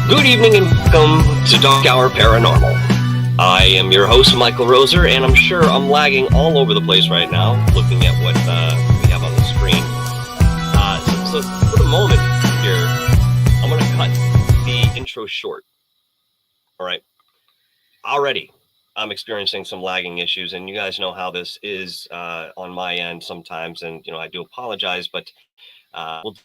Good evening and welcome to Dark Hour Paranormal. I am your host, Michael Roser, and I'm sure I'm lagging all over the place right now, looking at what we have on the screen. So for the moment here, I'm going to cut the intro short. All right. Already, I'm experiencing some lagging issues, and you guys know how this is on my end sometimes, and I do apologize, but we'll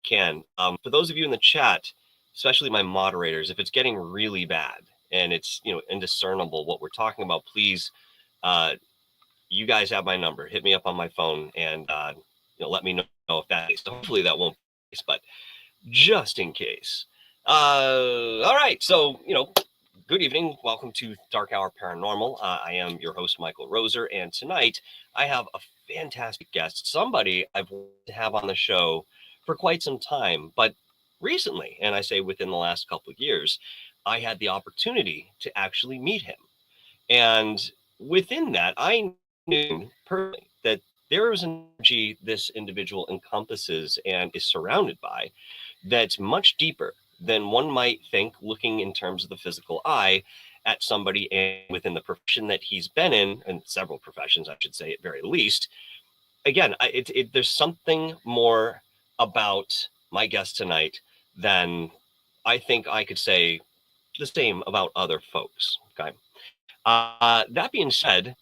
can. For those of you in the chat, especially my moderators, if it's getting really bad and it's indiscernible what we're talking about, please, you guys have my number. Hit me up on my phone and let me know if that is. Hopefully that won't be the case, but just in case. All right, so good evening. Welcome to Dark Hour Paranormal. I am your host, Michael Roser, and tonight I have a fantastic guest, somebody I've wanted to have on the show for quite some time, but recently, and I say within the last couple of years, I had the opportunity to actually meet him. And within that, I knew personally that there is an energy this individual encompasses and is surrounded by that's much deeper than one might think, looking in terms of the physical eye at somebody and within the profession that he's been in, and several professions, I should say, at very least. Again, there's something more about my guest tonight than I think I could say the same about other folks. Okay. That being said,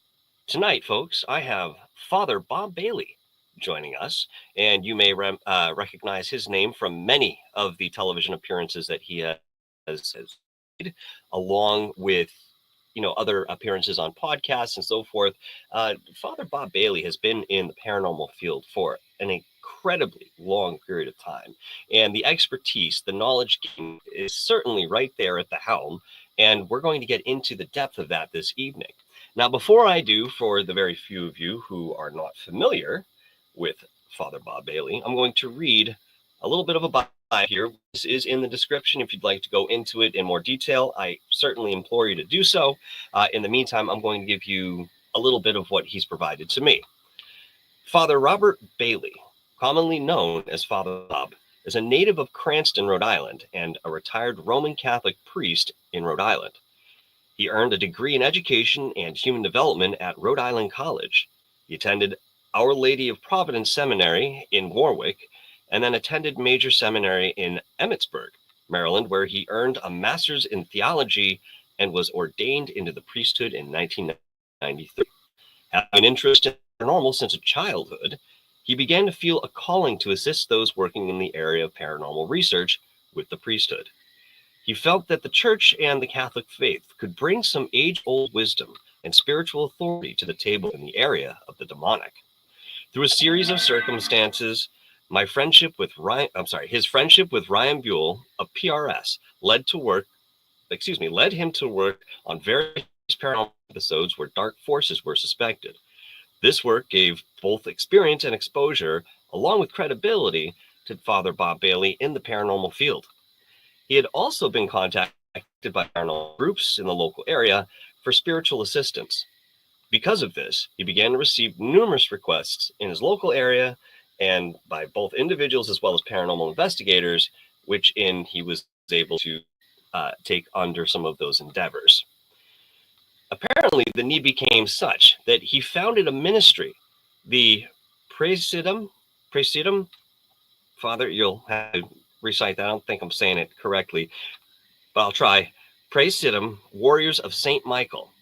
tonight, folks, I have Father Bob Bailey joining us, and you may recognize his name from many of the television appearances that he has made, along with other appearances on podcasts and so forth. Father Bob Bailey has been in the paranormal field for an incredibly long period of time, and the expertise, the knowledge gained is certainly right there at the helm, and we're going to get into the depth of that this evening. Now, before I do, for the very few of you who are not familiar with Father Bob Bailey, I'm going to read a little bit of a bio here. This is in the description. If you'd like to go into it in more detail, I certainly implore you to do so. In the meantime, I'm going to give you a little bit of what he's provided to me. Father Robert Bailey, commonly known as Father Bob, is a native of Cranston, Rhode Island, and a retired Roman Catholic priest in Rhode Island. He earned a degree in education and human development at Rhode Island College. He attended Our Lady of Providence Seminary in Warwick, and then attended Major Seminary in Emmitsburg, Maryland, where he earned a master's in theology and was ordained into the priesthood in 1993. Having an interest in paranormal since childhood, he began to feel a calling to assist those working in the area of paranormal research with the priesthood. He felt that the church and the Catholic faith could bring some age-old wisdom and spiritual authority to the table in the area of the demonic. Through a series of circumstances, his friendship with Ryan Buell of PRS led him to work on various paranormal episodes where dark forces were suspected. This work gave both experience and exposure, along with credibility, to Father Bob Bailey in the paranormal field. He had also been contacted by paranormal groups in the local area for spiritual assistance. Because of this, he began to receive numerous requests in his local area and by both individuals as well as paranormal investigators, which he was able to take under some of those endeavors. Apparently, the need became such that he founded a ministry, the Praesidium. Father, you'll have to recite that. I don't think I'm saying it correctly, but I'll try. Praesidium Warriors of St. Michael,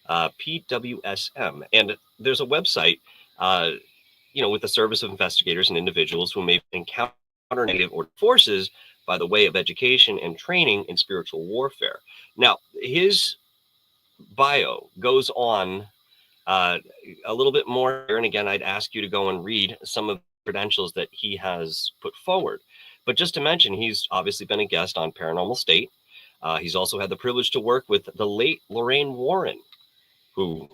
PWSM. And there's a website, with the service of investigators and individuals who may encounter negative or forces by the way of education and training in spiritual warfare. Now, his bio goes on a little bit more, and again, I'd ask you to go and read some of the credentials that he has put forward. But just to mention, he's obviously been a guest on Paranormal State. He's also had the privilege to work with the late Lorraine Warren, who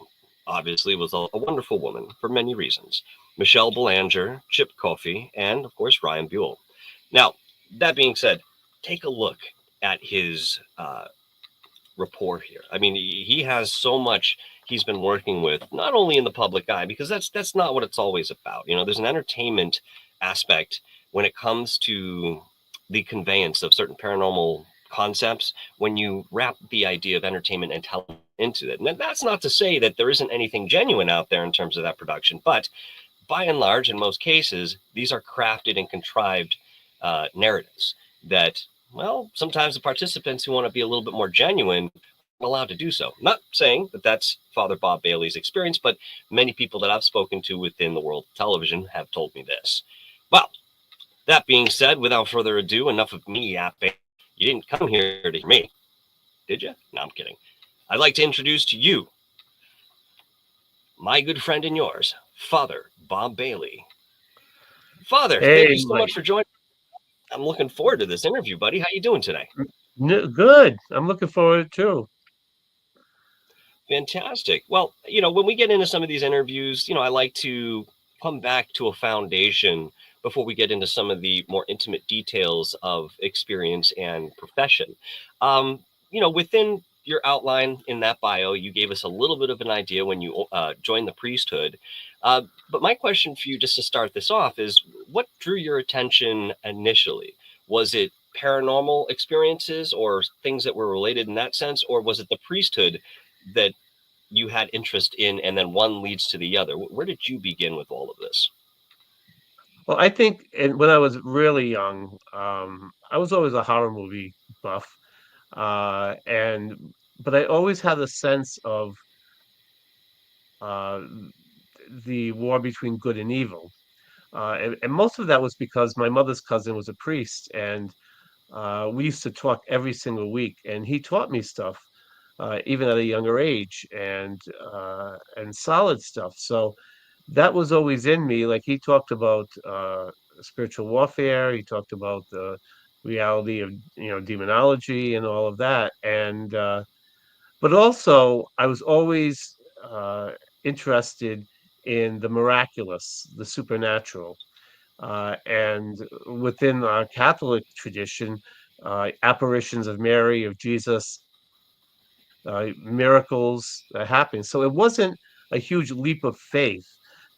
obviously was a wonderful woman for many reasons. Michelle Belanger, Chip Coffey, and of course, Ryan Buell. Now, that being said, take a look at his rapport here. I mean, he has so much he's been working with, not only in the public eye, because that's not what it's always about. There's an entertainment aspect when it comes to the conveyance of certain paranormal concepts when you wrap the idea of entertainment and television into it. And that's not to say that there isn't anything genuine out there in terms of that production, but by and large, in most cases, these are crafted and contrived narratives that, well, sometimes the participants who want to be a little bit more genuine are allowed to do so. Not saying that that's Father Bob Bailey's experience, but many people that I've spoken to within the world of television have told me this. Well, that being said, without further ado, enough of me yapping. You didn't come here to hear me, did you? No, I'm kidding. I'd like to introduce to you my good friend and yours, Father Bob Bailey. Father, thank Hey, you so Mike. much for joining. I'm looking forward to this interview, buddy. How you doing today? Good. I'm looking forward too. Fantastic. Well, when we get into some of these interviews, I like to come back to a foundation before we get into some of the more intimate details of experience and profession. Within your outline in that bio, you gave us a little bit of an idea when you joined the priesthood. But my question for you, just to start this off, is what drew your attention initially? Was it paranormal experiences or things that were related in that sense, or was it the priesthood that you had interest in, and then one leads to the other? Where did you begin with all of this? Well, I think when I was really young, I was always a horror movie buff, and but I always had a sense of uh, the war between good and evil, and most of that was because my mother's cousin was a priest, and we used to talk every single week, and he taught me stuff, even at a younger age, and solid stuff. So that was always in me. Like he talked about spiritual warfare. He talked about the reality of demonology and all of that. And but also I was always interested in the miraculous, the supernatural, and within our Catholic tradition, apparitions of Mary, of Jesus, miracles that happen. So it wasn't a huge leap of faith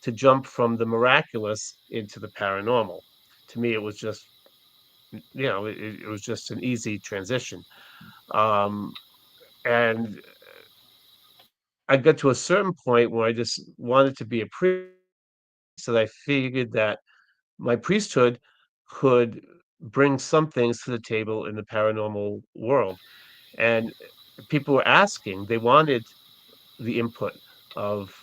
to jump from the miraculous into the paranormal. To me, it was just, it was just an easy transition. Um, and I got to a certain point where I just wanted to be a priest, that I figured that my priesthood could bring some things to the table in the paranormal world. And people were asking, they wanted the input of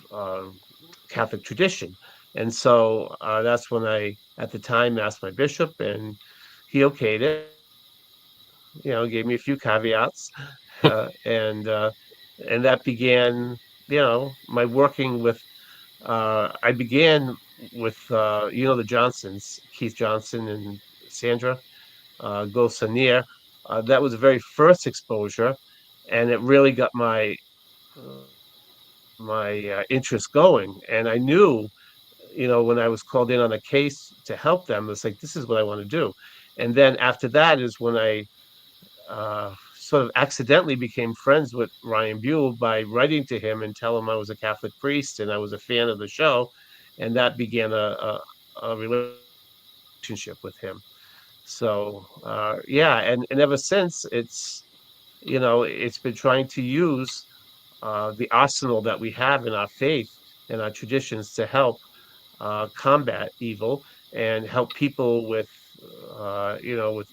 Catholic tradition. And so that's when I, at the time, asked my bishop, and he okayed it. Gave me a few caveats, uh, and uh, and that began, my working with. I began with the Johnsons, Keith Johnson and Sandra Gosanier. That was the very first exposure, and it really got my interest going. And I knew, when I was called in on a case to help them, it's like, this is what I want to do. And then after that is when I sort of accidentally became friends with Ryan Buell by writing to him and tell him I was a Catholic priest and I was a fan of the show. And that began a relationship with him. So yeah, and ever since it's been trying to use the arsenal that we have in our faith and our traditions to help combat evil and help people with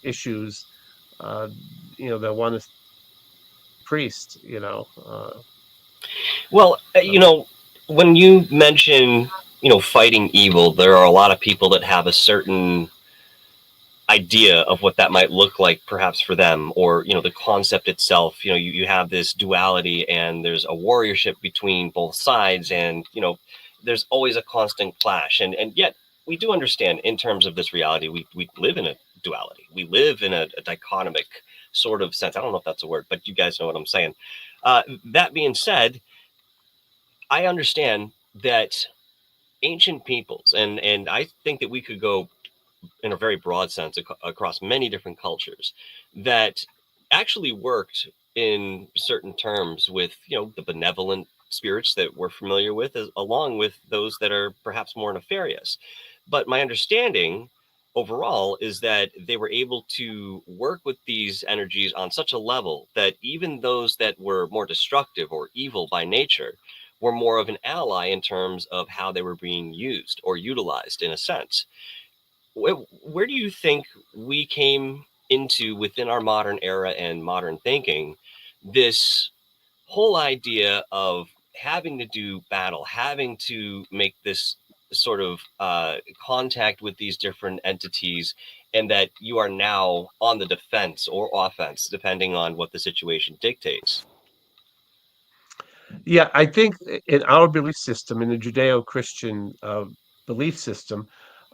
issues, uh, that want to see a priest. Well, So when you mention, fighting evil, there are a lot of people that have a certain idea of what that might look like perhaps for them, or the concept itself. You have this duality and there's a warriorship between both sides, and there's always a constant clash, and yet we do understand in terms of this reality, we live in a duality, we live in a dichotomic sort of sense. I don't know if that's a word, but you guys know what I'm saying. That being said, I understand that ancient peoples, and I think that we could go in a very broad sense across many different cultures, that actually worked in certain terms with the benevolent spirits that we're familiar with, along with those that are perhaps more nefarious. But my understanding overall is that they were able to work with these energies on such a level that even those that were more destructive or evil by nature were more of an ally in terms of how they were being used or utilized in a sense. Where do you think we came into within our modern era and modern thinking this whole idea of having to do battle, having to make this sort of contact with these different entities, and that you are now on the defense or offense, depending on what the situation dictates? Yeah, I think in our belief system, in the Judeo-Christian belief system,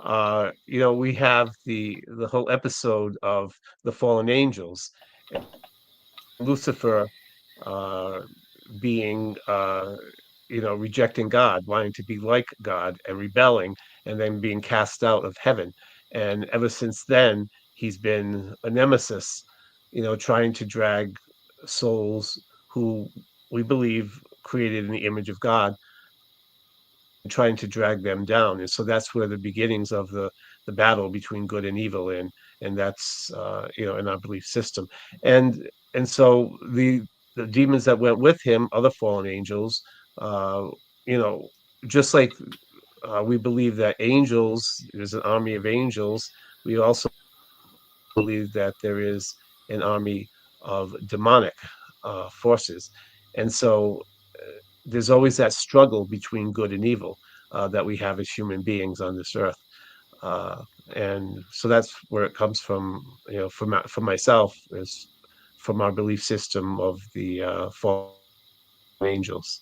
we have the whole episode of the fallen angels, Lucifer uh, being, rejecting God, wanting to be like God and rebelling, and then being cast out of heaven. And ever since then, he's been a nemesis, trying to drag souls who we believe created in the image of God, trying to drag them down. And so that's where the beginnings of the battle between good and evil, and that's in our belief system. And so the demons that went with him, other fallen angels, uh, you know, just like we believe that angels, there's an army of angels, we also believe that there is an army of demonic forces. And so there's always that struggle between good and evil that we have as human beings on this earth. Uh, and so that's where it comes from, for myself, is from our belief system of the fallen angels.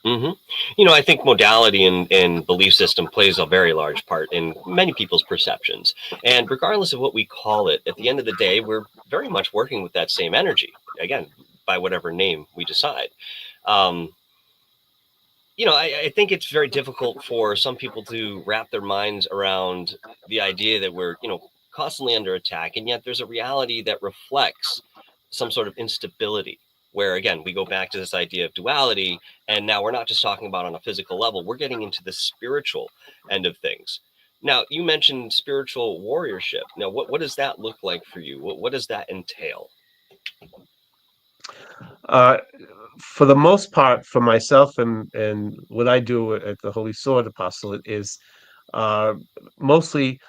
Mm-hmm. I think modality and belief system plays a very large part in many people's perceptions. And regardless of what we call it, at the end of the day, we're very much working with that same energy, again, by whatever name we decide. Um, I think it's very difficult for some people to wrap their minds around the idea that we're, constantly under attack. And yet there's a reality that reflects some sort of instability, where, again, we go back to this idea of duality. And now we're not just talking about on a physical level, we're getting into the spiritual end of things. Now, you mentioned spiritual warriorship. Now, what does that look like for you? What does that entail? Uh, for the most part, for myself and what I do at the Holy Sword Apostolate is uh, mostly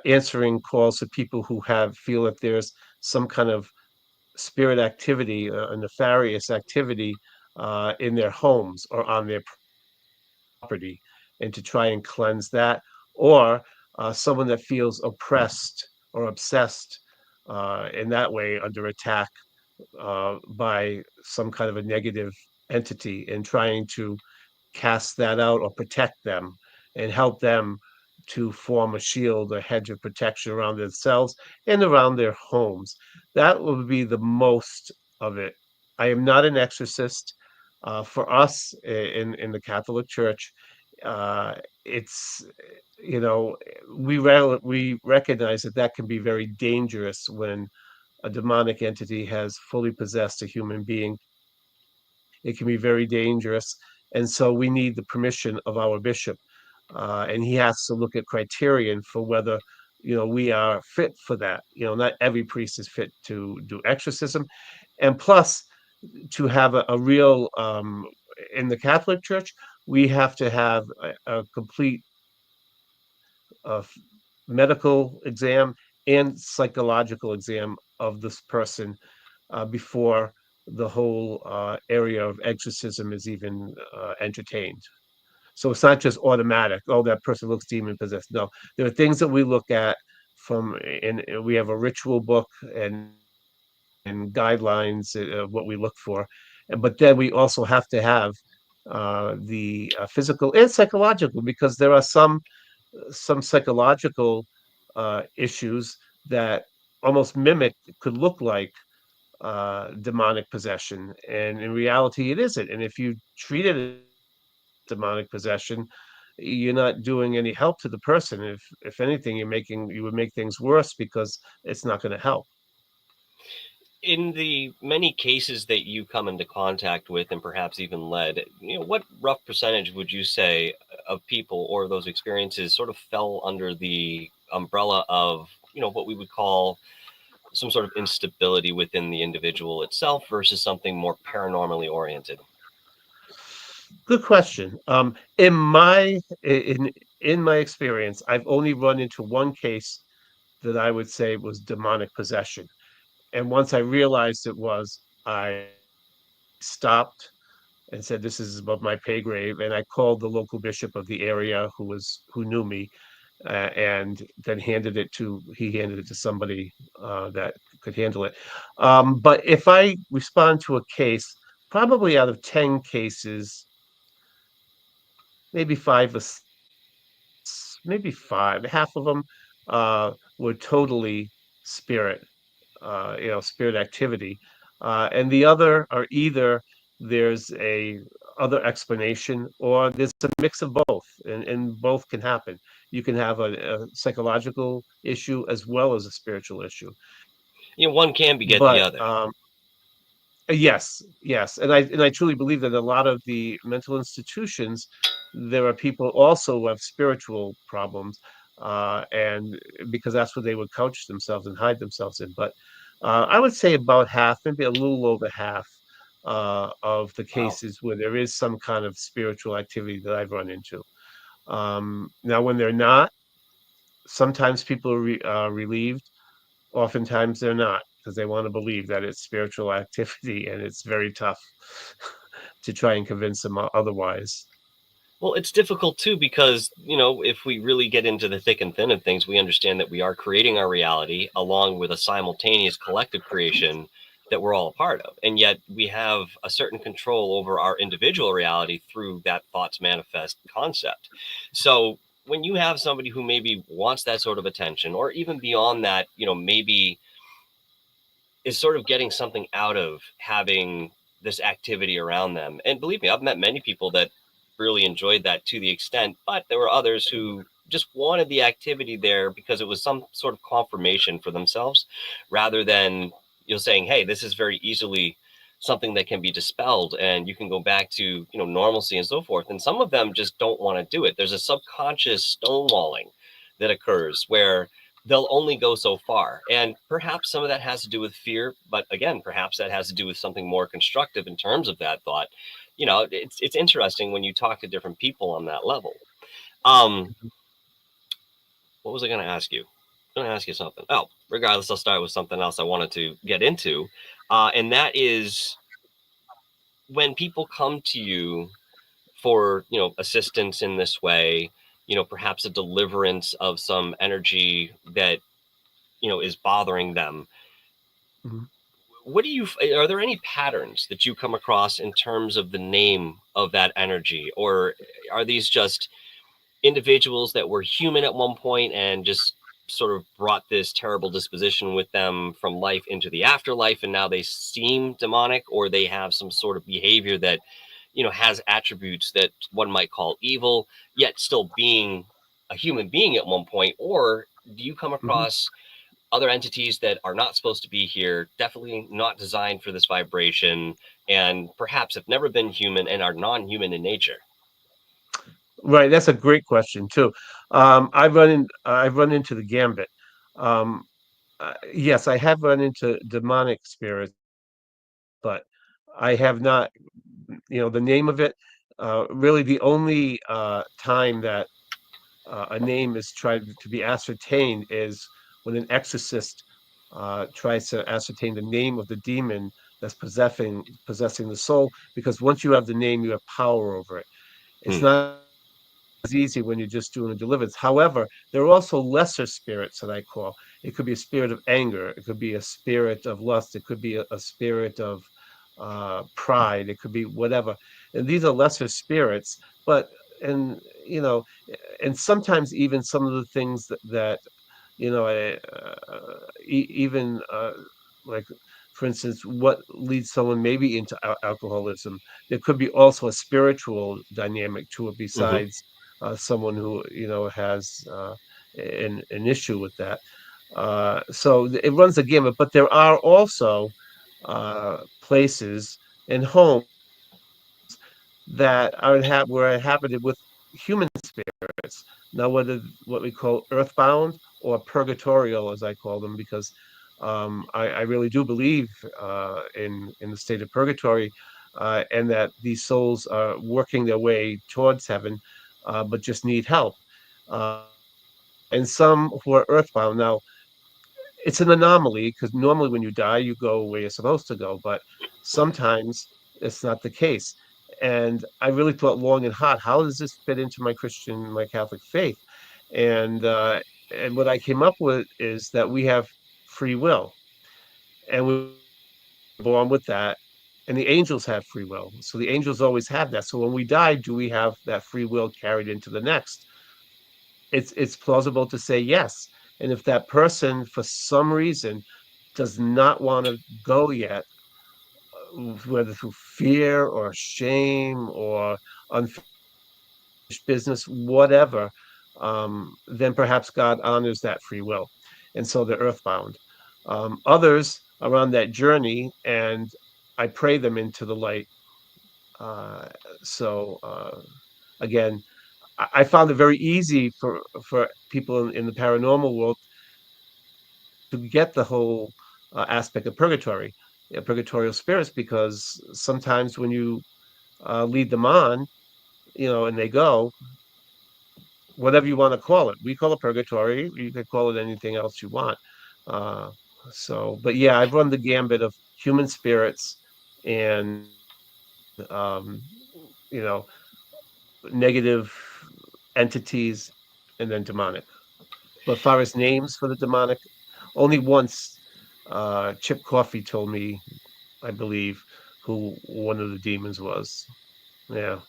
answering calls to people who feel that there's some kind of spirit activity, a nefarious activity in their homes or on their property, and to try and cleanse that, or someone that feels oppressed or obsessed in that way, under attack by some kind of a negative entity, and trying to cast that out or protect them and help them to form a shield, a hedge of protection around themselves and around their homes. That will be the most of it. I am not an exorcist. For us in the Catholic Church, it's you know we recognize that that can be very dangerous when a demonic entity has fully possessed a human being. It can be very dangerous. And so we need the permission of our bishop. And he has to look at criterion for whether, we are fit for that. Not every priest is fit to do exorcism. And plus, to have a real, in the Catholic Church, we have to have a complete uh, medical exam and psychological exam of this person before the whole area of exorcism is even entertained. So it's not just automatic. Oh, that person looks demon possessed. No, there are things that we look at and we have a ritual book and guidelines of what we look for. But then we also have to have the physical and psychological, because there are some psychological issues that almost mimic, could look like demonic possession, and in reality it isn't. And if you treat it as demonic possession, you're not doing any help to the person. If anything, you would make things worse, because it's not going to help. In the many cases that you come into contact with and perhaps even led, what rough percentage would you say of people or those experiences sort of fell under the umbrella of, what we would call some sort of instability within the individual itself versus something more paranormally oriented? Good question. In my experience, I've only run into one case that I would say was demonic possession. And once I realized it was, I stopped and said, "This is above my pay grade." And I called the local bishop of the area who knew me, and then he handed it to somebody that could handle it. But if I respond to a case, probably out of 10 cases, maybe maybe five, half of them were totally spirit, spirit activity, and the other are either there's a other explanation or there's a mix of both, and both can happen. You can have a psychological issue as well as a spiritual issue. One can beget the But other. yes, yes, and I truly believe that a lot of the mental institutions, there are people also who have spiritual problems, and because that's where they would couch themselves and hide themselves in. But I would say about half, maybe a little over half, of the Wow. cases where there is some kind of spiritual activity that I've run into. Now, when they're not, sometimes people are relieved. Oftentimes they're not because they want to believe that it's spiritual activity, and it's very tough to try and convince them otherwise. Well, it's difficult too because, if we really get into the thick and thin of things, we understand that we are creating our reality along with a simultaneous collective creation that we're all a part of. And yet we have a certain control over our individual reality through that thoughts manifest concept. So when you have somebody who maybe wants that sort of attention, or even beyond that, maybe is sort of getting something out of having this activity around them. And believe me, I've met many people that really enjoyed that to the extent, but there were others who just wanted the activity there because it was some sort of confirmation for themselves rather than, saying, hey, this is very easily something that can be dispelled and you can go back to, normalcy and so forth. And some of them just don't want to do it. There's a subconscious stonewalling that occurs where they'll only go so far. And perhaps some of that has to do with fear, but again, perhaps that has to do with something more constructive in terms of that thought. It's interesting when you talk to different people on that level. Um, what was I going to ask you? I'm going to ask you something. Oh, regardless, I'll start with something else I wanted to get into. And that is when people come to you for, assistance in this way, perhaps a deliverance of some energy that is bothering them. Mhm. What do you Are there any patterns that you come across in terms of the name of that energy, or are these just individuals that were human at one point and just sort of brought this terrible disposition with them from life into the afterlife and now they seem demonic, or they have some sort of behavior that has attributes that one might call evil yet still being a human being at one point? Or do you come Mhm. across other entities that are not supposed to be here, definitely not designed for this vibration, and perhaps have never been human and are non-human in nature? Right, that's a great question too. I've run into the gambit. Um, yes, I have run into demonic spirits, but I have not, the name of it. Really, the only time that a name is tried to be ascertained is when an exorcist tries to ascertain the name of the demon that's possessing the soul. Because once you have the name, you have power over it. It's Hmm. not as easy when you're just doing a deliverance. However, there are also lesser spirits that I call. It could be a spirit of anger. It could be a spirit of lust. It could be a spirit of pride. It could be whatever. And these are lesser spirits, but and you know, and sometimes even some of the things that even like, for instance, what leads someone maybe into alcoholism. There could be also a spiritual dynamic to it Mm-hmm. besides someone who has an issue with that. So it runs the gamut, but there are also places and homes that are were inhabited with human spirits. Now, whether what we call earthbound or purgatorial, as I call them, because I really do believe in the state of purgatory, and that these souls are working their way towards heaven, but just need help. And some who are earthbound. Now, it's an anomaly because normally when you die, you go where you're supposed to go, but sometimes it's not the case. And I really thought long and hard, how does this fit into my Catholic faith? And uh, and what I came up with is that we have free will, and we're born with that. And the angels have free will, so the angels always have that. So when we die, do we have that free will carried into the next? It's plausible to say yes. And if that person, for some reason, does not want to go yet, whether through fear or shame or unfinished business, whatever, then perhaps God honors that free will. And so they're earthbound. Others are on that journey, and I pray them into the light. Uh, so, again, I found it very easy for people in the paranormal world to get the whole aspect of purgatory, purgatorial spirits, because sometimes when you lead them on, and they go, whatever you want to call it, we call it purgatory. You could call it anything else you want. Uh, but yeah, I've run the gambit of human spirits and you know, negative entities, and then demonic. But far as names for the demonic, only once Chip Coffey told me, I believe, who one of the demons was. Yeah.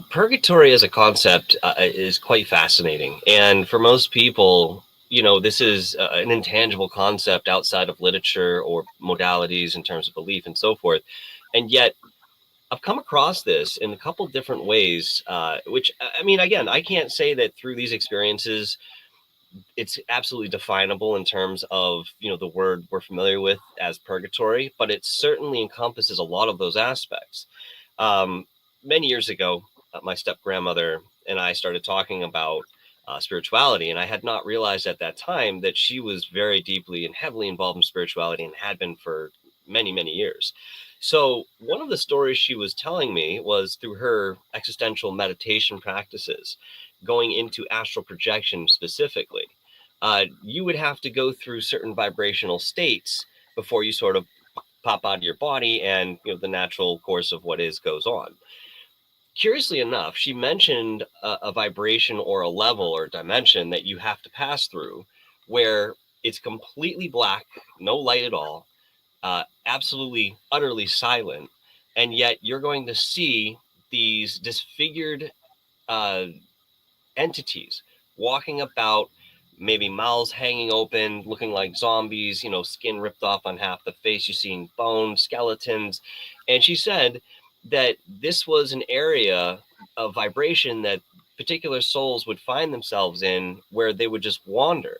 Purgatory as a concept is quite fascinating. And for most people, this is an intangible concept outside of literature or modalities in terms of belief and so forth. And yet, I've come across this in a couple different ways, which, I mean, again, I can't say that through these experiences, it's absolutely definable in terms of, the word we're familiar with as purgatory, but it certainly encompasses a lot of those aspects. Um, Many years ago, my step grandmother and I started talking about spirituality, and I had not realized at that time that she was very deeply and heavily involved in spirituality and had been for many, many years. So one of the stories she was telling me was through her existential meditation practices, going into astral projection specifically. You would have to go through certain vibrational states before you sort of pop out of your body, and the natural course of what is goes on. Curiously enough, she mentioned a vibration or a level or dimension that you have to pass through where it's completely black, no light at all, absolutely, utterly silent. And yet you're going to see these disfigured uh, entities walking about, maybe mouths hanging open, looking like zombies, skin ripped off on half the face. You're seeing bones, skeletons. And she said that this was an area of vibration that particular souls would find themselves in, where they would just wander.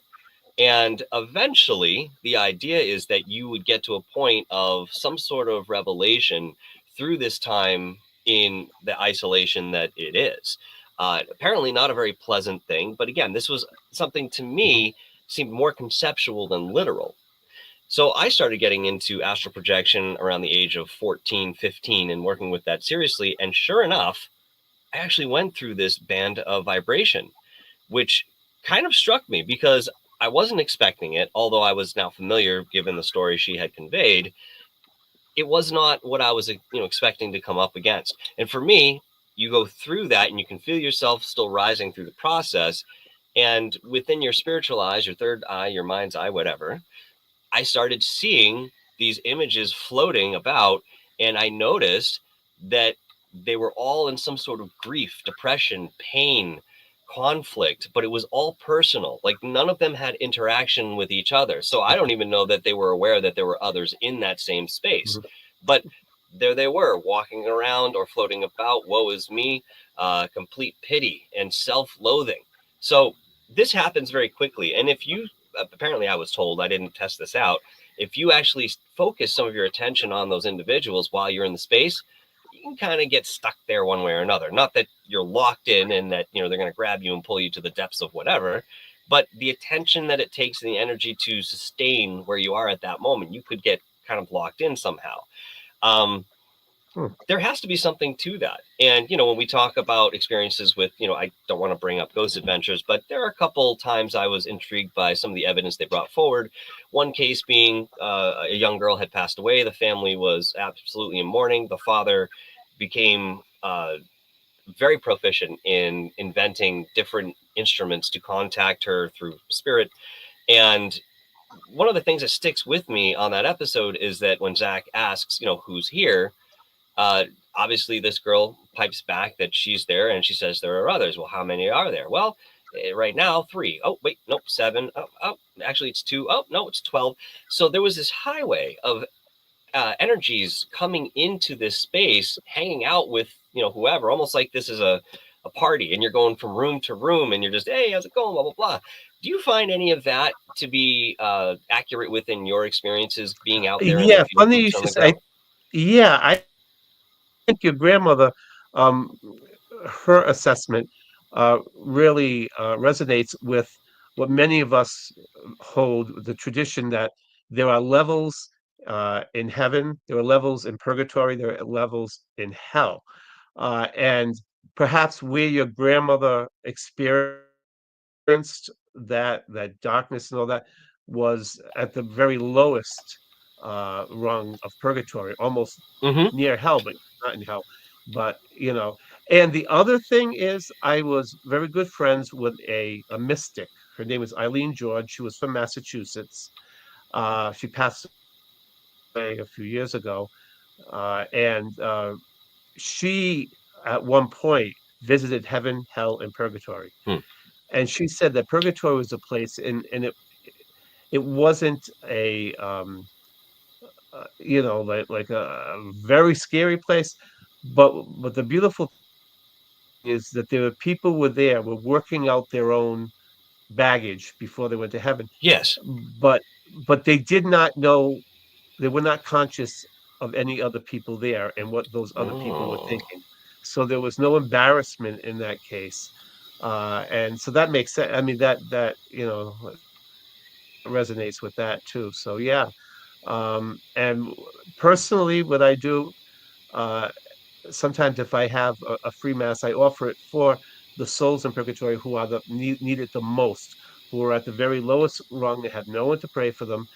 And eventually, the idea is that you would get to a point of some sort of revelation through this time in the isolation that it is. Apparently, not a very pleasant thing. But again, this was something to Mhm. me seemed more conceptual than literal. So I started getting into astral projection around the age of 14, 15, and working with that seriously. And sure enough, I actually went through this band of vibration, which kind of struck me because I wasn't expecting it, although I was now familiar, given the story she had conveyed. It was not what I was, expecting to come up against. And for me, you go through that and you can feel yourself still rising through the process. And within your spiritual eyes, your third eye, your mind's eye, whatever, I started seeing these images floating about, and I noticed that they were all in some sort of grief, depression, pain, conflict, but it was all personal. Like none of them had interaction with each other. So I don't even know that they were aware that there were others in that same space. Mhm. But there they were, walking around or floating about. Woe is me, complete pity and self-loathing. So this happens very quickly. And if you, apparently I was told, I didn't test this out, if you actually focus some of your attention on those individuals while you're in the space, you can kind of get stuck there one way or another. Not that you're locked in and that, they're going to grab you and pull you to the depths of whatever, but the attention that it takes and the energy to sustain where you are at that moment, you could get kind of locked in somehow. There has to be something to that. And, when we talk about experiences with, I don't want to bring up ghost adventures, but there are a couple times I was intrigued by some of the evidence they brought forward. One case being a young girl had passed away. The family was absolutely in mourning. The father became very proficient in inventing different instruments to contact her through spirit. And one of the things that sticks with me on that episode is that when Zach asks, who's here, obviously this girl pipes back that she's there, and she says there are others. Well, how many are there? Well, right now 3. Oh, wait, nope, 7. Oh, actually it's 2. Oh, no, it's 12. So there was this highway of energies coming into this space, hanging out with whoever, almost like this is a party, and you're going from room to room, and you're just, hey, how's it going, blah blah blah. Do you find any of that to be accurate within your experiences being out there? Yeah, funny you should say. Yeah, I think your grandmother, her assessment really resonates with what many of us hold, the tradition that there are levels in heaven, there are levels in purgatory, there are levels in hell. And perhaps where your grandmother experienced that darkness and all that was at the very lowest rung of purgatory, almost near hell, but not in hell. But and the other thing is, I was very good friends with a mystic. Her name was Eileen George. She was from Massachusetts. She passed away a few years ago, and she at one point visited heaven, hell, and purgatory. And she said that purgatory was a place, and it wasn't a like a very scary place, but the beautiful thing is that there were people were working out their own baggage before they went to heaven. Yes. But they did not know, they were not conscious of any other people there and what those other people were thinking. So there was no embarrassment in that case. And so that makes sense. I mean, that resonates with that too. So yeah. And personally, what I do, sometimes if I have a free mass, I offer it for the souls in purgatory who are need it the most, who are at the very lowest rung. They have no one to pray for them,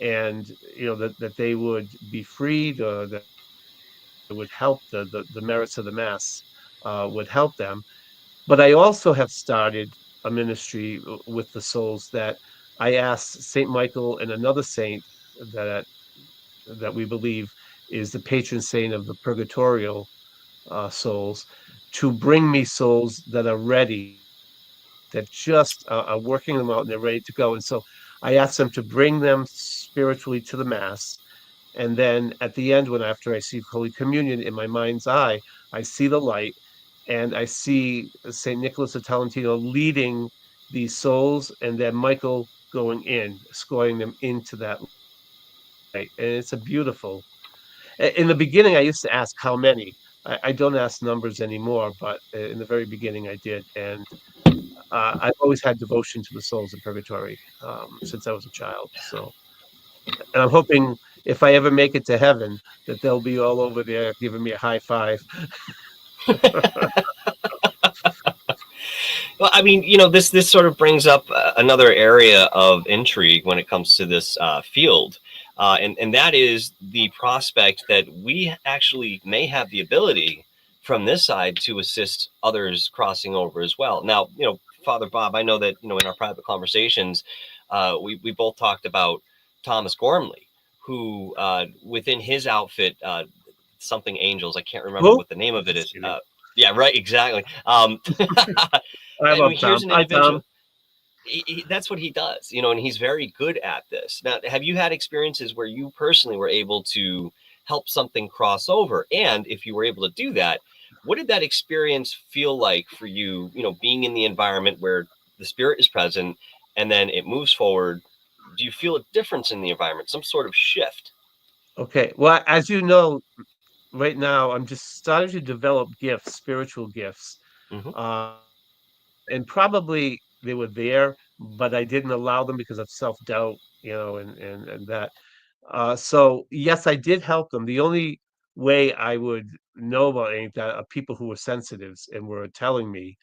and that they would be freed, or that it would help the merits of the mass would help them. But I also have started a ministry with the souls that I asked Saint Michael and another saint that we believe is the patron saint of the purgatorial souls, to bring me souls that are ready, that just are working them out and they're ready to go. And so I asked them to bring them spiritually to the mass. And then at the end, after I receive Holy Communion, in my mind's eye, I see the light, and I see St. Nicholas of Tolentino leading these souls, and then Michael going in, escorting them into that light. And it's a beautiful. In the beginning, I used to ask how many. I don't ask numbers anymore, but in the very beginning, I did. And I've always had devotion to the souls in purgatory since I was a child. So, and I'm hoping if I ever make it to heaven, that they'll be all over there giving me a high five. Well, I mean, this sort of brings up another area of intrigue when it comes to this field. And that is the prospect that we actually may have the ability from this side to assist others crossing over as well. Now, Father Bob, I know that, in our private conversations, we both talked about Thomas Gormley, who within his outfit, something angels, I can't remember what the name of it is. Yeah, right, exactly. I love Tom. Hi, Tom. That's what he does, and he's very good at this. Now, have you had experiences where you personally were able to help something cross over? And if you were able to do that, what did that experience feel like for you, being in the environment where the spirit is present and then it moves forward? Do you feel a difference in the environment, some sort of shift? Okay. Well, as you know, right now I'm just starting to develop gifts, spiritual gifts. Hmm. Uh, and probably they were there, but I didn't allow them because of self-doubt, and that. So yes, I did help them. The only way I would know about any of that are people who were sensitives and were telling me,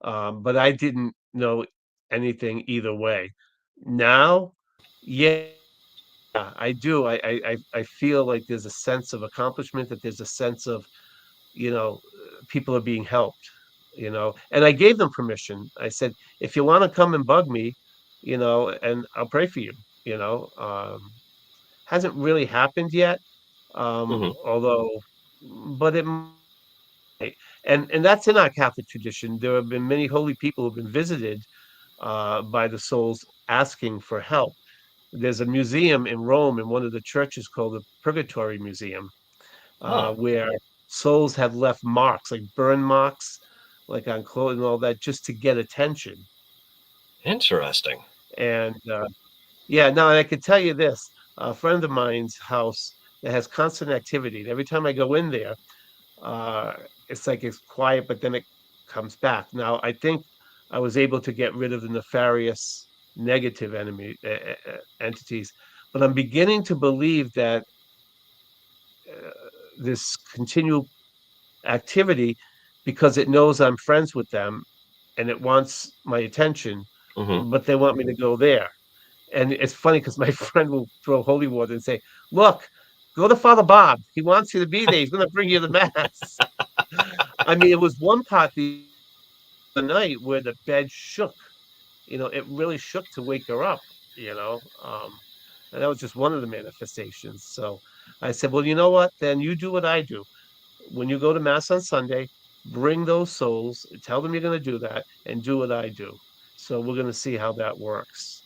but I didn't know anything either way. Now, yeah, I do. I feel like there's a sense of accomplishment, that there's a sense of, people are being helped, and I gave them permission. I said, if you want to come and bug me, and I'll pray for you, you know. Hasn't really happened yet, Hmm. although, but it might. And that's in our Catholic tradition. There have been many holy people who've been visited by the souls asking for help. There's a museum in Rome in one of the churches called the Purgatory Museum, Huh. where souls have left marks, like burn marks, like on clothing and all that, just to get attention. Interesting. And yeah, now I can tell you this: a friend of mine's house that has constant activity. And every time I go in there, uh, it's like it's quiet, but then it comes back. Now, I think I was able to get rid of the nefarious, negative entities, but I'm beginning to believe that uh, this continual activity, because it knows I'm friends with them and it wants my attention, Hmm. but they want me to go there. And it's funny because my friend will throw holy water and say, "Look, go to Father Bob. He wants you to be there. He's going to bring you the mass." I mean, it was one part the night where the bed shook. It really shook to wake her up. And that was just one of the manifestations. So I said, "Well, you know what? Then you do what I do. When you go to mass on Sunday, bring those souls. Tell them you're going to do that, and do what I do." So we're going to see how that works.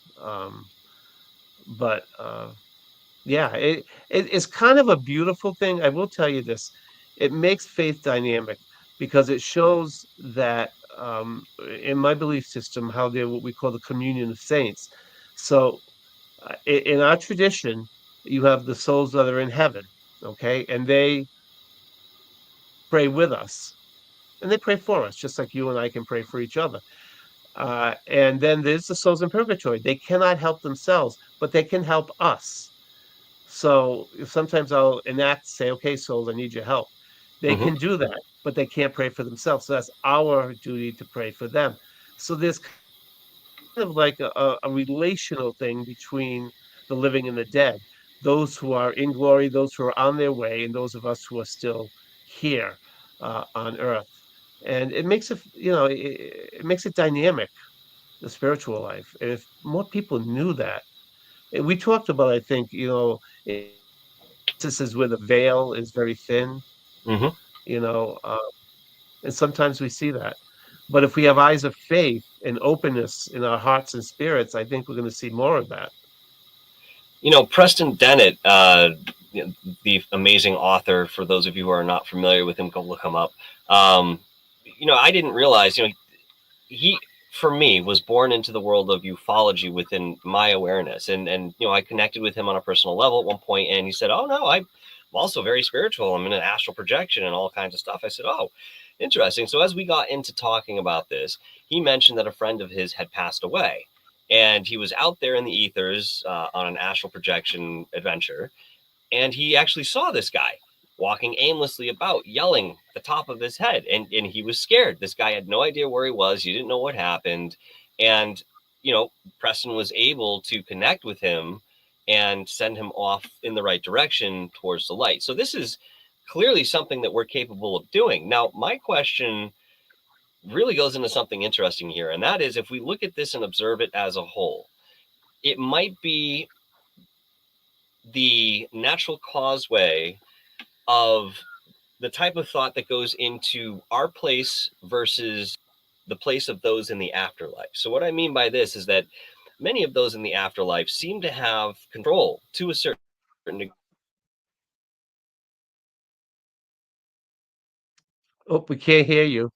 But Yeah, it's kind of a beautiful thing. I will tell you this: it makes faith dynamic because it shows that, in my belief system, how they're what we call the communion of saints. So, in our tradition, you have the souls that are in heaven, okay, and they pray with us, and they pray for us, just like you and I can pray for each other. And then there's the souls in purgatory. They cannot help themselves, but they can help us. So if sometimes I'll enact, say, "Okay, souls, I need your help." They Hmm. can do that, but they can't pray for themselves. So that's our duty to pray for them. So there's kind of like a relational thing between the living and the dead, those who are in glory, those who are on their way, and those of us who are still here on earth. And it makes it makes it dynamic, the spiritual life. And if more people knew that, and we talked about, I think, this is where the veil is very thin, Hmm. you know, uh, and sometimes we see that. But if we have eyes of faith and openness in our hearts and spirits, I think we're going to see more of that. Preston Dennett, the amazing author, for those of you who are not familiar with him, go look him up. Um, I didn't realize, he, for me, was born into the world of ufology within my awareness. And I connected with him on a personal level at one point, and he said, "Oh, no, I'm also very spiritual. I'm in an astral projection and all kinds of stuff." I said, "Oh, interesting." So as we got into talking about this, he mentioned that a friend of his had passed away. And he was out there in the ethers on an astral projection adventure, and he actually saw this guy walking aimlessly about, yelling at the top of his head, and he was scared. This guy had no idea where he was. He didn't know what happened. And you know Preston was able to connect with him and send him off in the right direction towards the light. So this is clearly something that we're capable of doing. Now my question really goes into something interesting here, and that is, if we look at this and observe it as a whole, it might be the natural causeway of the type of thought that goes into our place versus the place of those in the afterlife. So, what I mean by this is that many of those in the afterlife seem to have control to a certain degree. Oh, we can't hear you.